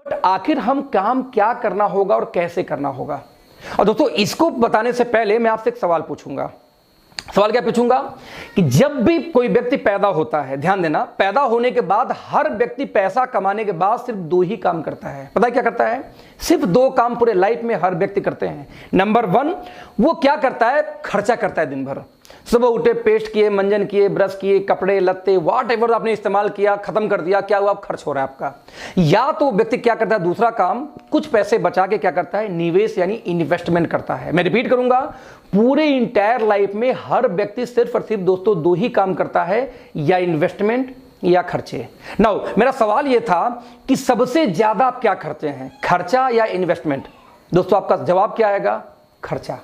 But आखिर हम काम क्या करना होगा और कैसे करना होगा। और दोस्तों इसको बताने से पहले मैं आपसे एक सवाल पूछूंगा। सवाल क्या पूछूंगा कि जब भी कोई व्यक्ति पैदा होता है, ध्यान देना, पैदा होने के बाद हर व्यक्ति पैसा कमाने के बाद सिर्फ दो ही काम करता है। पता है क्या करता है? सिर्फ दो काम पूरे लाइफ में हर व्यक्ति करते हैं। नंबर वन, वो क्या करता है? खर्चा करता है दिन भर। सुबह उठे, पेस्ट किए, मंजन किए, ब्रश किए, कपड़े लत्ते व्हाट एवर आपने इस्तेमाल किया, खत्म कर दिया, क्या हुआ? खर्च हो रहा है आपका। या तो व्यक्ति क्या करता है? दूसरा काम, कुछ पैसे बचा के क्या करता है? निवेश यानी इन्वेस्टमेंट करता है। मैं रिपीट करूंगा, पूरे इंटायर लाइफ में हर व्यक्ति सिर्फ और सिर्फ दोस्तों दो ही काम करता है, या इन्वेस्टमेंट या खर्चे। नाउ मेरा सवाल यह था कि सबसे ज्यादा आप क्या करते हैं, खर्चा या इन्वेस्टमेंट? दोस्तों आपका जवाब क्या आएगा? खर्चा।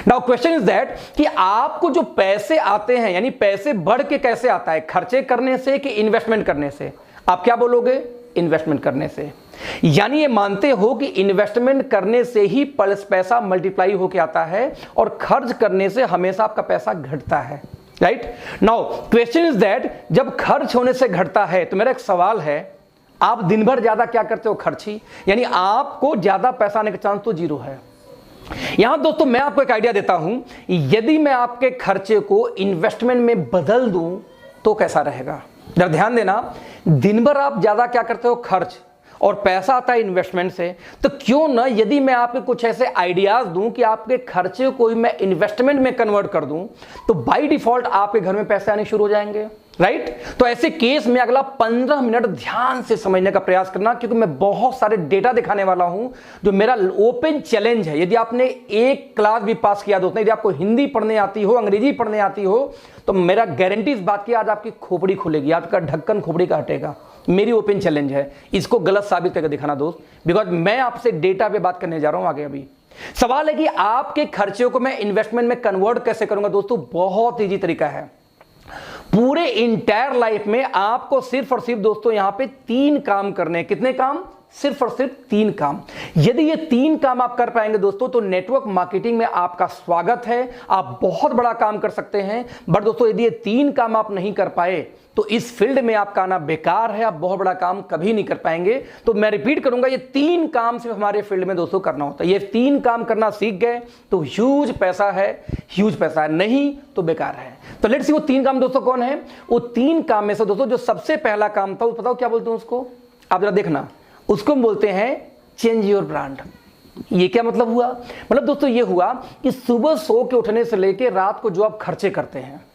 नाउ क्वेश्चन इज दैट कि आपको जो पैसे आते हैं, यानी पैसे बढ़ के कैसे आता है, खर्चे करने से कि इन्वेस्टमेंट करने से? आप क्या बोलोगे? इन्वेस्टमेंट करने से। यानी ये मानते हो कि इन्वेस्टमेंट करने से ही पैसा मल्टीप्लाई होके आता है और खर्च करने से हमेशा आपका पैसा घटता है, right? Now question is that जब खर्च होने से घटता है तो मेरा एक सवाल है, आप दिन भर ज्यादा क्या करते हो? खर्ची, यानी आपको ज्यादा पैसा आने का चांस तो जीरो है। यहां दोस्तों मैं आपको एक आइडिया देता हूं, यदि मैं आपके खर्चे को इन्वेस्टमेंट में बदल दूं तो कैसा रहेगा? जरा ध्यान देना, दिन भर आप ज्यादा क्या करते हो? खर्च, और पैसा आता है इन्वेस्टमेंट से। तो क्यों ना यदि मैं आपको कुछ ऐसे आइडियाज दूं कि आपके खर्चे को मैं इन्वेस्टमेंट में कन्वर्ट कर दूं, तो बाय डिफॉल्ट आपके घर में पैसे आने शुरू हो जाएंगे, राइट? तो ऐसे केस में अगला 15 मिनट ध्यान से समझने का प्रयास करना, क्योंकि मैं बहुत सारे डेटा दिखाने वाला हूं जो मेरा ओपन चैलेंज है। यदि आपने एक क्लास भी पास किया दोस्तों, यदि आपको हिंदी पढ़ने आती हो, अंग्रेजी पढ़ने आती हो, तो मेरा गारंटी इस बात की, आज आपकी खोपड़ी खुलेगी, आपका ढक्कन खोपड़ी का हटेगा। मेरी ओपन चैलेंज है, इसको गलत साबित करके दिखाना दोस्त, बिकॉज मैं आपसे डेटा पे बात करने जा रहा हूं आगे। अभी सवाल है कि आपके खर्चे को मैं इन्वेस्टमेंट में कन्वर्ट कैसे करूंगा? दोस्तों बहुत इजी तरीका है। पूरे इंटायर लाइफ में आपको सिर्फ और सिर्फ दोस्तों यहां पे 3 काम करने हैं। कितने काम? सिर्फ और सिर्फ 3 काम। यदि ये 3 काम आप कर पाएंगे दोस्तों, तो नेटवर्क मार्केटिंग में आपका स्वागत है, आप बहुत बड़ा काम कर सकते हैं। बट दोस्तों यदि ये 3 काम आप नहीं कर पाए तो इस फील्ड में आपका आना बेकार है, आप बहुत बड़ा काम कभी नहीं कर पाएंगे। तो मैं रिपीट करूंगा, ये 3 काम सिर्फ हमारे फील्ड में दोस्तों करना होता है। ये 3 काम करना सीख गए तो ह्यूज पैसा है, ह्यूज पैसा है, नहीं तो बेकार है। तो लेट्स सी वो 3 काम दोस्तों कौन है? वो 3 काम में से दोस्तों जो सबसे पहला काम था, वो बताओ क्या बोलते हैं उसको? आप जरा देखना, उसको बोलते हैं चेंज योर ब्रांड। ये क्या मतलब हुआ? मतलब दोस्तों ये हुआ कि सुबह सो के उठने से लेकर रात को जो आप खर्चे करते हैं,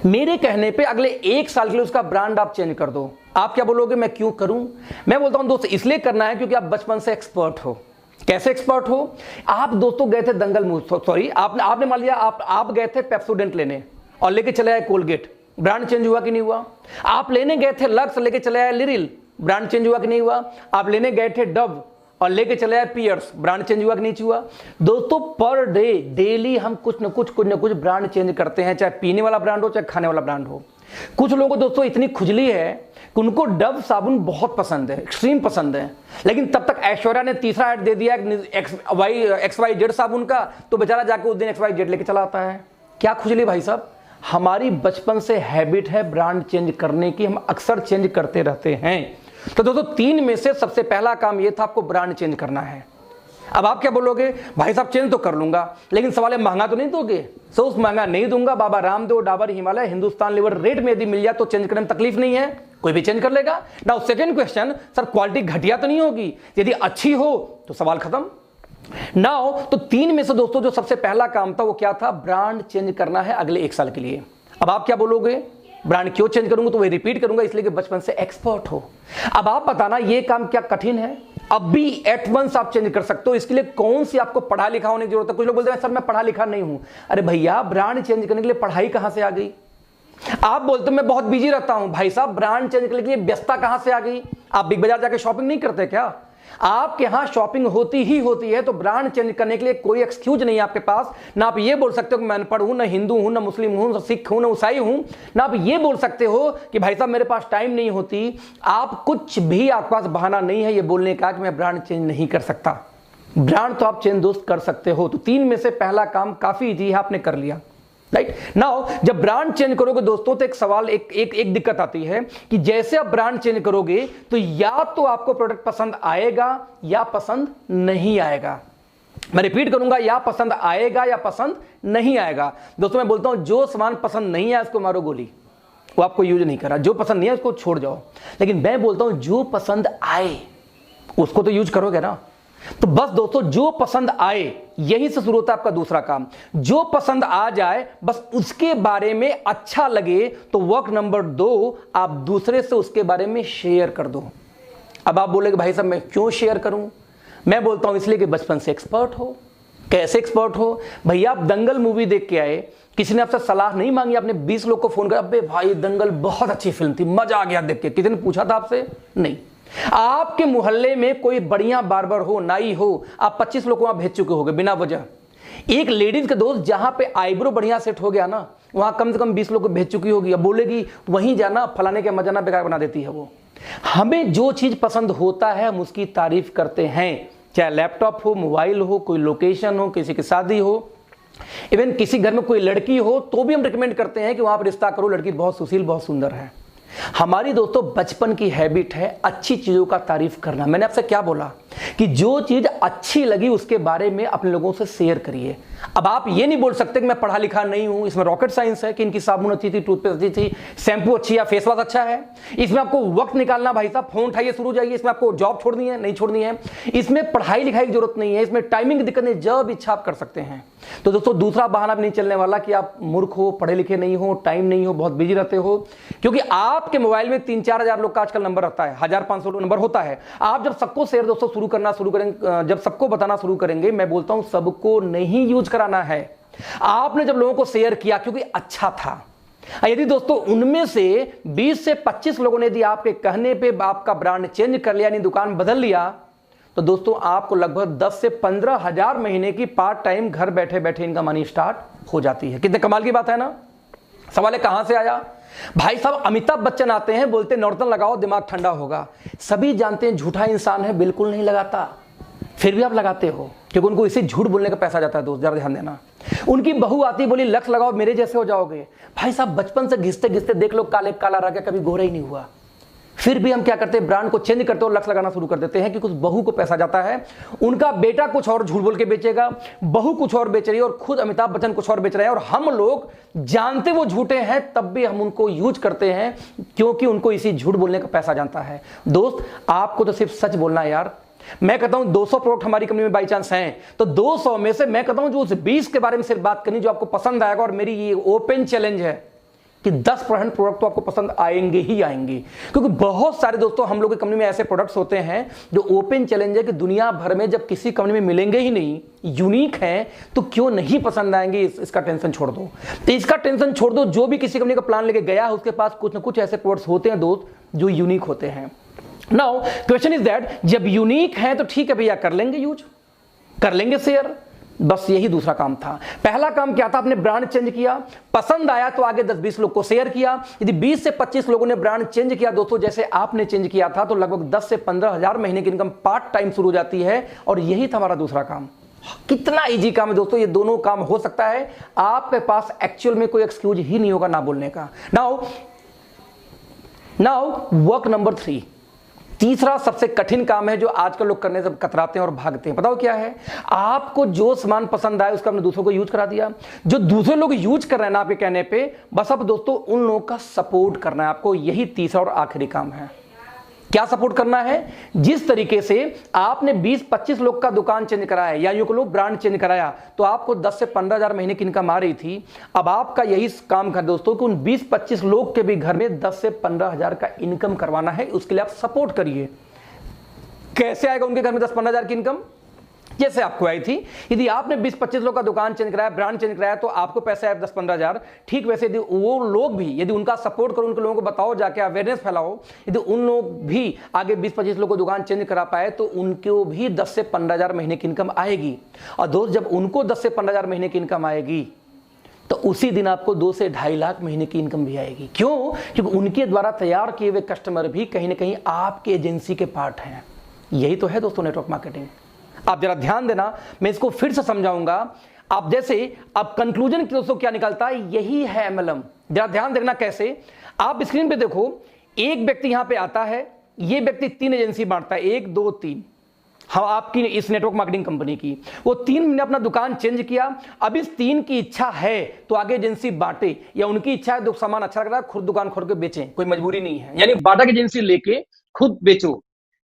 मेरे कहने पे अगले 1 साल के लिए उसका ब्रांड आप चेंज कर दो। आप क्या बोलोगे? मैं क्यों करूं? मैं बोलता हूं दोस्त इसलिए करना है क्योंकि आप बचपन से एक्सपर्ट हो। कैसे एक्सपर्ट हो? आप दोस्तों गए थे दंगल, सॉरी आपने मान लिया आप गए थे पेप्सोडेंट लेने और लेके चले आए कोलगेट, ब्रांड चेंज हुआ कि नहीं हुआ? आप लेने गए थे लक्स, लेके चले आए लिरिल, ब्रांड चेंज हुआ कि नहीं हुआ? आप लेने गए थे डव और लेके चले आए पियर्स, ब्रांड चेंज हुआ कि नहीं हुआ? दोस्तों पर डे, डेली हम कुछ न कुछ ब्रांड चेंज करते हैं, चाहे पीने वाला ब्रांड हो चाहे खाने वाला ब्रांड हो। कुछ लोगों को दोस्तों इतनी खुजली है कि उनको डव साबुन बहुत पसंद है, एक्सट्रीम पसंद है, लेकिन तब तक ऐश्वर्या ने तीसरा ऐड दे दिया XYZ साबुन का, तो बेचारा जाके उस दिन XYZ लेके चला आता है। क्या खुजली भाई साहब? हमारी बचपन से हैबिट है ब्रांड चेंज करने की, हम अक्सर चेंज करते रहते हैं। तो दोस्तों 3 में से सबसे पहला काम यह था, आपको ब्रांड चेंज करना है। अब आप क्या बोलोगे? भाई साहब चेंज तो कर लूंगा, लेकिन सवाल है महंगा तो नहीं दोगे? सो उस महंगा नहीं दूंगा। बाबा रामदेव, डाबर हिमालय, हिंदुस्तान लीवर रेट में यदि मिल जाए तो चेंज करने में तकलीफ नहीं है, कोई भी चेंज कर लेगा। Now second question, sir quality घटिया तो नहीं होगी? यदि अच्छी हो तो सवाल खत्म। नाउ तो 3 में से दोस्तों जो सबसे पहला काम था वो क्या था? ब्रांड चेंज करना है अगले 1 साल के लिए। अब आप क्या बोलोगे? ब्रांड क्यों चेंज करूंगा? तो वही रिपीट करूंगा, इसलिए कि बचपन से एक्सपर्ट हो। अब आप बताना ये काम क्या कठिन है? अब भी एट वंस आप चेंज कर सकते हो। इसके लिए कौन सी आपको पढ़ा लिखा होने की जरूरत है? कुछ लोग बोलते हैं सर मैं पढ़ा लिखा नहीं हूं। अरे भैया ब्रांड चेंज करने के लिए पढ़ाई कहां से आ गई? आप बोलते हो मैं बहुत बिजी रहता हूं। भाई साहब ब्रांड चेंज करने के लिए व्यस्तता कहां से आ गई? आप बिग बाजार जाके शॉपिंग नहीं करते क्या? आपके यहां शॉपिंग होती ही होती है, तो ब्रांड चेंज करने के लिए कोई एक्सक्यूज नहीं है आपके पास। ना आप ये बोल सकते हो कि मैं अनपढ़ हूं, ना हिंदू हूं, ना मुस्लिम हूं, ना सिख हूं, ना ईसाई हूं। ना आप ये बोल सकते हो कि भाई साहब मेरे पास टाइम नहीं होती। आप कुछ भी, आपके पास बहाना नहीं है ये बोलने का कि मैं ब्रांड चेंज नहीं कर सकता। ब्रांड तो आप चेंज दोस्त कर सकते हो। तो 3 में से पहला काम काफी इजी है, आपने कर लिया। राइट नाउ जब ब्रांड चेंज करोगे दोस्तों तो एक सवाल एक दिक्कत आती है कि जैसे आप ब्रांड चेंज करोगे तो या तो आपको प्रोडक्ट पसंद आएगा या पसंद नहीं आएगा। मैं रिपीट करूंगा, या पसंद आएगा या पसंद नहीं आएगा। दोस्तों मैं बोलता हूं जो सामान पसंद नहीं है उसको मारो गोली, वो आपको यूज नहीं करा। जो पसंद नहीं है उसको छोड़ जाओ। लेकिन मैं बोलता हूं जो पसंद आए उसको तो यूज करोगे ना। तो बस दोस्तों जो पसंद आए, यही से शुरू होता है आपका दूसरा काम। जो पसंद आ जाए बस उसके बारे में अच्छा लगे तो वर्क नंबर 2 आप दूसरे से उसके बारे में शेयर कर दो। अब आप बोलेगे भाई साहब मैं क्यों शेयर करूं? मैं बोलता हूं इसलिए कि बचपन से एक्सपर्ट हो। कैसे एक्सपर्ट हो? भैया आप दंगल मूवी देख के आए, किसी ने आपसे सलाह नहीं मांगी, आपने 20 लोग को फोन कर, अबे भाई दंगल बहुत अच्छी फिल्म थी, मजा आ गया देख के, किसी ने पूछा था आपसे? नहीं। आपके मोहल्ले में कोई बढ़िया बार्बर हो, नाई हो, आप 25 लोग को वहां भेज चुके होंगे बिना वजह। एक लेडीज के दोस्त जहां पे आईब्रो बढ़िया सेट हो गया ना, वहां कम से कम 20 लोग को भेज चुकी होगी। अब बोलेगी वहीं जाना, फलाने के मजाना बेकार बना देती है वो। हमें जो चीज पसंद होता है हम उसकी तारीफ करते हैं, चाहे लैपटॉप हो, मोबाइल हो, कोई लोकेशन हो, किसी की शादी हो, इवन किसी घर में कोई लड़की हो तो भी हम रिकमेंड करते हैं कि वहां पर रिश्ता करो, लड़की बहुत सुशील बहुत सुंदर है। हमारी दोस्तों बचपन की हैबिट है अच्छी चीजों का तारीफ करना। मैंने आपसे क्या बोला कि जो चीज अच्छी लगी उसके बारे में अपने लोगों से शेयर करिए। अब आप ये नहीं बोल सकते कि मैं पढ़ा लिखा नहीं हूं, इसमें रॉकेट साइंस है कि इनकी साबुन अच्छी थी, टूथपेस्ट अच्छी थी, शैम्पू अच्छी या फेस वॉश अच्छा है। इसमें आपको वक्त निकालना, भाई साहब फोन उठाइए शुरू जाइए, इसमें आपको जॉब छोड़नी है नहीं छोड़नी है, इसमें पढ़ाई लिखाई की जरूरत नहीं है, इसमें टाइमिंग की दिक्कत नहीं, जब इच्छा आप कर सकते हैं। तो दोस्तों दूसरा बहाना भी नहीं चलने वाला कि आप मूर्ख हो, पढ़े लिखे नहीं हो, टाइम नहीं हो, बहुत बिजी रहते हो, क्योंकि आपके मोबाइल में 3-4 हजार लोग का आजकल नंबर रहता है, 1500 नंबर होता है। आप जब सबको शेयर दोस्तों शुरू करना शुरू करेंगे, जब सबको बताना शुरू करेंगे, मैं बोलता हूं सबको नहीं यूज कराना है। आपने जब लोगों को शेयर किया क्योंकि अच्छा था, यदि दोस्तों उनमें से 20 से 25 लोगों ने यदि आपके कहने पे आपका ब्रांड चेंज कर लिया, यानी दुकान बदल लिया, तो दोस्तों आपको लगभग 10 से 15 हजार महीने की पार्ट टाइम घर बैठे बैठे इनकम आनी स्टार्ट हो जाती है। कितने कमाल की बात है ना। सवाल है कहां से आया? भाई साहब अमिताभ बच्चन आते हैं, बोलते नॉर्टन लगाओ दिमाग ठंडा होगा। सभी जानते हैं झूठा इंसान है, बिल्कुल नहीं लगाता, फिर भी आप लगाते हो क्योंकि उनको इसे झूठ बोलने का पैसा जाता है। दोस्त जरा ध्यान देना। उनकी बहू आती बोली लक्स लगाओ मेरे जैसे हो जाओगे। भाई साहब बचपन से घिसते घिसते देख लो काले काला रह गया, कभी गोरा ही नहीं हुआ, फिर भी हम क्या करते हैं ब्रांड को चेंज करते और लक्स लगाना शुरू कर देते हैं कि कुछ बहू को पैसा जाता है। उनका बेटा कुछ और झूठ बोल के बेचेगा, बहू कुछ और बेच रही है और खुद अमिताभ बच्चन कुछ और बेच रहे हैं, और हम लोग जानते वो झूठे हैं तब भी हम उनको यूज करते हैं क्योंकि उनको इसी झूठ बोलने का पैसा जानता है। दोस्त आपको तो सिर्फ सच बोलना है यार। मैं कहता हूं 200 प्रोडक्ट हमारी कंपनी में बाई चांस हैं, तो 200 में से मैं कहता हूं जो उस 20 के बारे में सिर्फ बात करनी जो आपको पसंद आएगा, और मेरी ये ओपन चैलेंज है कि 10% प्रोडक्ट तो आपको पसंद आएंगे ही आएंगे, क्योंकि बहुत सारे दोस्तों हम लोग की कंपनी में ऐसे प्रोडक्ट्स होते हैं जो ओपन चैलेंज है कि दुनिया भर में जब किसी कंपनी में मिलेंगे ही नहीं, यूनिक हैं, तो क्यों नहीं पसंद आएंगे। इसका टेंशन छोड़ दो, तो इसका टेंशन छोड़ दो। जो भी किसी कंपनी का प्लान लेके गया है उसके पास कुछ ना कुछ ऐसे प्रोडक्ट्स होते हैं दोस्त जो यूनिक होते हैं। नाउ क्वेश्चन इज दैट जब यूनिक है तो ठीक है भैया कर लेंगे यूज, कर लेंगे शेयर, बस यही दूसरा काम था। पहला काम क्या था? आपने ब्रांड चेंज किया, पसंद आया तो आगे 10-20 लोग को शेयर किया। यदि 20 से 25 लोगों ने ब्रांड चेंज किया दोस्तों जैसे आपने चेंज किया था, तो लगभग 10 से 15 हजार महीने की इनकम पार्ट टाइम शुरू हो जाती है, और यही था हमारा दूसरा काम। कितना इजी काम है दोस्तों, ये दोनों काम हो सकता है। आपके पास एक्चुअल में कोई एक्सक्यूज ही नहीं होगा ना बोलने का। नाउ वर्क नंबर 3, तीसरा सबसे कठिन काम है जो आजकल लोग करने से कतराते हैं और भागते हैं। बताओ क्या है? आपको जो सामान पसंद आए उसका आपने दूसरों को यूज करा दिया। जो दूसरे लोग यूज कर रहे हैं ना आपके कहने पे, बस अब दोस्तों उन लोगों का सपोर्ट करना है आपको। यही तीसरा और आखिरी काम है। क्या सपोर्ट करना है? जिस तरीके से आपने 20-25 लोग का दुकान चेंज कराया या यूं कहो ब्रांड चेंज कराया, तो आपको 10 से 15 हजार महीने की इनकम आ रही थी। अब आपका यही काम कर दोस्तों कि उन 20-25 लोग के भी घर में 10 से 15 हजार का इनकम करवाना है। उसके लिए आप सपोर्ट करिए। कैसे आएगा उनके घर में 10-15 हजार की इनकम? जैसे आपको आई थी, यदि आपने 20-25 लोग का दुकान चेंज कराया, ब्रांड चेंज कराया, तो आपको पैसा आया 10-15 हजार। ठीक वैसे यदि वो लोग भी, यदि उनका सपोर्ट करो, उनके लोगों को बताओ, जाके अवेयरनेस फैलाओ, यदि उन लोग भी आगे 20-25 लोग को दुकान चेंज करा पाए, तो उनको भी 10 से 15 हजार महीने की इनकम आएगी। और दोस्त जब उनको 10 से 15 हजार महीने की इनकम आएगी, तो उसी दिन आपको 2 से 2.5 लाख महीने की इनकम भी आएगी। क्यों? क्योंकि उनके द्वारा तैयार किए हुए कस्टमर भी कहीं ना कहीं आपके एजेंसी के पार्ट हैं। यही तो है दोस्तों नेटवर्क मार्केटिंग। आप जरा ध्यान देना, मैं इसको फिर से समझाऊंगा। अब जैसे अब कंक्लूजन दोस्तों क्या निकलता है, यही है एमएलएम। जरा ध्यान देखना कैसे, आप स्क्रीन पे देखो, एक व्यक्ति यहां पे आता है, ये व्यक्ति 3 एजेंसी बांटता है, 1 2 3, हाँ आपकी इस नेटवर्क मार्केटिंग कंपनी की, वो 3 ने अपना दुकान चेंज किया। अब इस 3 की इच्छा है तो आगे एजेंसी बांटे, या उनकी इच्छा है तो सामान अच्छा लग रहा है खुद दुकान खोल के बेचें, कोई मजबूरी नहीं है। यानी बाटा की एजेंसी लेके खुद बेचो,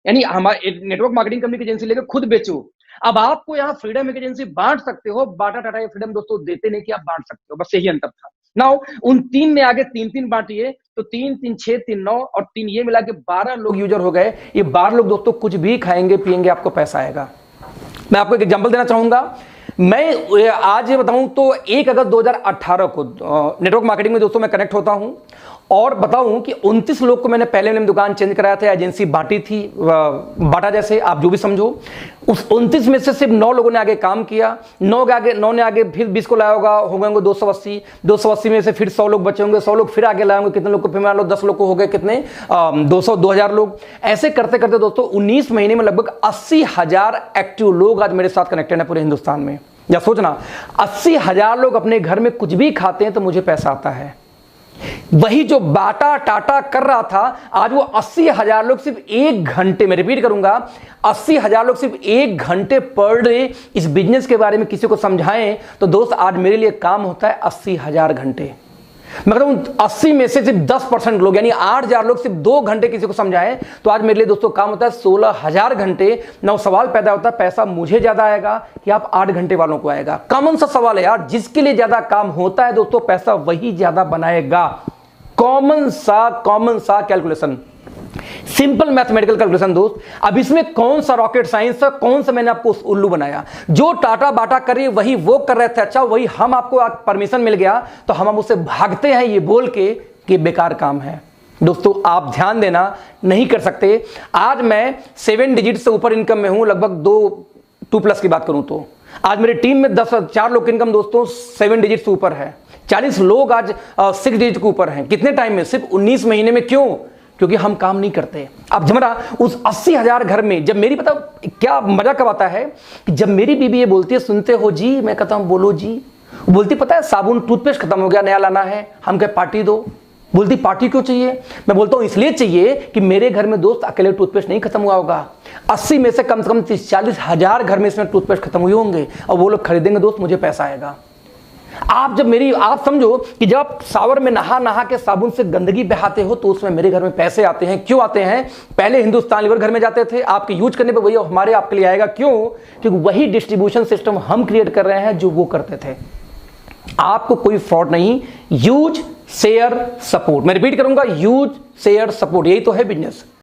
यानी हमारे नेटवर्क मार्केटिंग कंपनी की एजेंसी लेके खुद बेचो। अब आपको यहाँ फ्रीडम एक एजेंसी बांट सकते हो, बाटा टाटा ये फ्रीडम दोस्तों देते नहीं कि आप बांट सकते हो, बस यही अंतर था। नाउ उन 3 ने आगे 3 बांटिए, तो 3 3 6 3 9 और 3 ये मिला के 12 लोग यूजर हो गए। ये 12 लोग दोस्तों कुछ भी खाएंगे पिएंगे, आपको पैसा आएगा। मैं आपको एक एग्जांपल देना चाहूंगा, मैं आज ये बताऊं तो 1 अगस्त 2018 को नेटवर्क मार्केटिंग में दोस्तों मैं कनेक्ट होता हूं, और बताऊं कि 29 लोग को मैंने पहले मैंने दुकान चेंज कराया था, एजेंसी बांटी थी, बाटा जैसे आप जो भी समझो। उस 29 में से सिर्फ 9 लोगों ने आगे काम किया, 9 ने आगे फिर 20 को लाया होंगे 280 में से फिर 100 लोग बचे होंगे, 100 लोग फिर आगे लाए होंगे, कितने लोग को फिर मान लो 10 लोग को हो गए कितने 2000 लोग। ऐसे करते करते दोस्तों 19 महीने में लगभग 80,000 एक्टिव लोग आज मेरे साथ कनेक्टेड है पूरे हिंदुस्तान में। या सोचना 80,000 लोग अपने घर में कुछ भी खाते हैं तो मुझे पैसा आता है। वही जो बाटा टाटा कर रहा था, आज वो 80,000 लोग सिर्फ 1 घंटे में, रिपीट करूंगा, 80,000 लोग सिर्फ 1 घंटे पर डे इस बिजनेस के बारे में किसी को समझाएं तो दोस्त आज मेरे लिए काम होता है 80,000 घंटे। मैं कहता हूं 80 में से सिर्फ 10% लोग यानी 8,000 लोग सिर्फ 2 घंटे किसी को समझाएं तो आज मेरे लिए दोस्तों काम होता है 16,000 घंटे। ना सवाल पैदा होता है पैसा मुझे ज्यादा आएगा कि आप 8 घंटे वालों को आएगा। कॉमन सा सवाल है यार, जिसके लिए ज्यादा काम होता है दोस्तों पैसा वही ज्यादा बनाएगा। कॉमन सा कैलकुलेशन, सिंपल मैथमेटिकल कैलकुलेशन दोस्त। अब इसमें कौन सा रॉकेट साइंस है, कौन सा मैंने आपको उल्लू बनाया? जो टाटा बाटा कर रही वही वो कर रहे थे, अच्छा वही हम आपको परमिशन मिल गया तो हम उससे भागते हैं ये बोल के कि बेकार काम है। दोस्तों आप ध्यान देना, नहीं कर सकते। आज मैं 7 डिजिट से ऊपर इनकम में हूं, लगभग 2 प्लस की बात करूं तो आज मेरी टीम में 4 लोग की इनकम दोस्तों 7 डिजिट से ऊपर है। 40 लोग आज 6 डिजिट के ऊपर हैं। कितने टाइम में? सिर्फ 19 महीने में। क्यों? क्योंकि हम काम नहीं करते। अब जमरा उस 80,000 घर में जब मेरी पता क्या मजा कब आता है कि जब मेरी बीबी ये बोलती है सुनते हो जी, मैं कहता हूं बोलो जी। बोलती पता है साबुन टूथपेस्ट खत्म हो गया नया लाना है, हम कहे पार्टी दो। बोलती पार्टी क्यों चाहिए? मैं बोलता हूं इसलिए चाहिए कि मेरे घर में दोस्त अकेले टूथपेस्ट नहीं खत्म हुआ होगा, 80 में से कम 30-40 हजार घर में इसमें टूथपेस्ट खत्म हुए होंगे और वो लोग खरीदेंगे दोस्त, मुझे पैसा आएगा। आप समझो कि जब आप शावर में नहा के साबुन से गंदगी बहाते हो तो उसमें मेरे घर में पैसे आते हैं। क्यों आते हैं? पहले हिंदुस्तान लीवर घर में जाते थे, आपके यूज करने पे वही हमारे आपके लिए आएगा। क्यों? क्योंकि वही डिस्ट्रीब्यूशन सिस्टम हम क्रिएट कर रहे हैं जो वो करते थे। आपको कोई फ्रॉड नहीं। यूज शेयर सपोर्ट, मैं रिपीट करूंगा, यूज शेयर सपोर्ट, यही तो है बिजनेस।